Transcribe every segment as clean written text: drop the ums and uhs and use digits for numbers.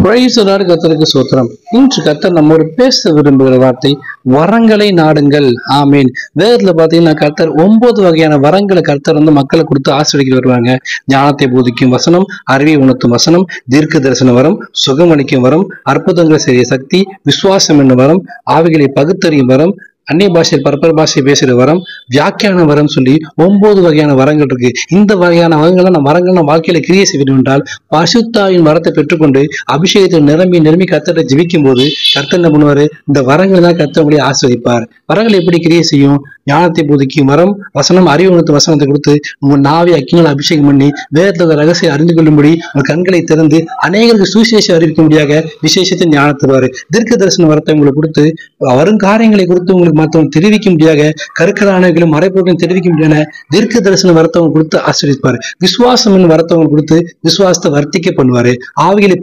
Praise the Lord. கர்த்தருக்கு ஸ்தோத்திரம். இன்று கர்த்தர் நம்மோடு பேச விரும்புகிற வார்த்தை வரங்களை நாடுங்கள். ஆமீன். வேதத்துல பாத்தீங்கன்னா கர்த்தர் 9 வகையான வரங்களை கர்த்தர் மக்களை கொடுத்து ஆசீர்வதிக்க வருவாங்க. ஞானத்தை போதிக்கும் வசனம், அறிவை உணர்த்தும் வசனம், தீர்க்க தரிசன வரம், சுகமளிக்கும் வரம், அற்புதங்களை செய்ய சக்தி, விசுவாசம் என்னும் வரம், ஆவிகளை பகுத்தறியும் வரம், அந்நிய பாஷையில் பரப்பர பாஷை பேசுகிற வரம், வியாக்கியான வரம் சொல்லி 9 வகையான வரங்கள் இருக்கு. இந்த வகையான வரங்களை நம்ம வாழ்க்கையில கிரியை செய்ய வேண்டும் என்றால் பரிசுத்தாவின் வரத்தை பெற்றுக்கொண்டு அபிஷேகத்தை நிரம்பி கர்த்தரை ஜெபிக்கும் போது கர்த்தர் என்ன பண்ணுவாரு? இந்த வரங்களை தான் கர்த்தர் உங்களை ஆசீர்வதிப்பார். வரங்கள் எப்படி கிரியை செய்யும்? ஞானத்தை போதிக்கும் வரம், வசனம், அறிவு உணர்த்து வசனத்தை கொடுத்து உங்க நாவை அக்கினால் அபிஷேகம் பண்ணி வேதத்தோட ரகசியம் அறிந்து கொள்ளும்படி உங்க கண்களை திறந்து அநேகருக்கு சுவிசேஷம் அறிவிக்க முடியாத விசேஷத்தை ஞானத்துவாரு. தீர்க்க தரிசன வரத்தை உங்களுக்கு கொடுத்து வரும் காரியங்களை கொடுத்து உங்களுக்கு மற்றவங்க தெரிவிக்க முடியாத கருக்கலானவர்களும் மறைப்பொருளையும் தெரிவிக்க முடியாத தீர்க்க தரிசன வரத்தவங்க கொடுத்து ஆசீர்வதிப்பாரு. விசுவாசம் வரத்தவங்க கொடுத்து விசுவாசத்தை வர்த்திக்க பண்ணுவாரு. ஆவிகளை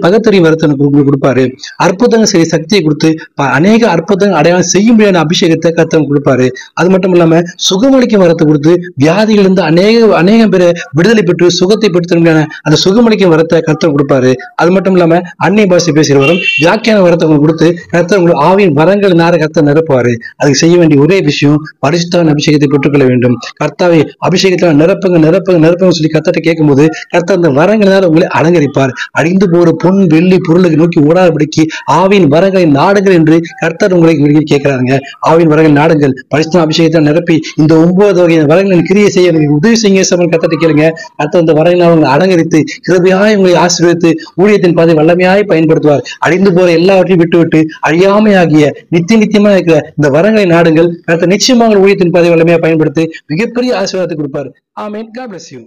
பகத்தறியும் வரத்தை கொடுப்பாரு. அற்புதங்கள் செய்ய சக்தியை கொடுத்து அநேக அற்புதங்கள் அடையாளம் செய்ய முடியாத அபிஷேகத்தை கர்த்தர் கொடுப்பாரு. அது மட்டும் இல்லாம சுகமளிக்கும் வரத்தை கொடுத்து வியாதிகள் இருந்து அநேகம் பேரை விடுதலை பெற்று சுகத்தை பெற்று முடியாத அந்த சுகமளிக்கும் வரத்தை கர்த்தர் கொடுப்பாரு. அது மட்டும் இல்லாம அந்நிய பாஷை பேசுகிற வரம், வியாக்கியான வரத்தை கொடுத்து கர்த்தர் உங்களுக்கு ஆவியின் வரங்கள் கர்த்தர் நிரப்புவாரு. அதுக்கு செய்ய வேண்டிய ஒரே விஷயம் பரிசுத்தாவின் அபிஷேகத்தை பெற்றுக்கொள்ள வேண்டும். கர்த்தாவை அபிஷேகத்தால் நிரப்புங்க சொல்லி கர்த்தரை கேட்கும் போது கர்த்தர் அந்த வரங்களினால் உங்களை அலங்கரிப்பார். அழிந்து போற பொன் வெள்ளி பொருளுக்கு நோக்கி ஓடாதபடிக்கு ஆவியின் வரங்களை நாடுங்கள் என்று கர்த்தர் உங்களை கேட்கிறாங்க. ஆவியின் வரங்கள் நாடுங்கள், பரிசுத்த அபிஷேகத்தால் நிரப்பி இந்த 9 வகையான வரங்களின் கிரியை செய்ய எனக்கு உதவி செய்ய கர்த்தரை கேளுங்க. கர்த்தர் இந்த வரங்களை உங்களை அலங்கரித்து கிருபையாய் உங்களை ஆசீர்வதித்து ஊழியத்தின் பாதை வல்லமையாய் பயன்படுத்துவார். அழிந்து போற எல்லாவற்றையும் விட்டு அழியாமையாகிய நித்தியமா இருக்கிற இந்த வரங்களை நாடுங்கள். கர்த்தர் நிச்சயமாக ஊழியத்தின் பாதை வல்லமையா பயன்படுத்தி மிகப்பெரிய ஆசீர்வாதத்தை கொடுப்பார். ஆமென். God bless you.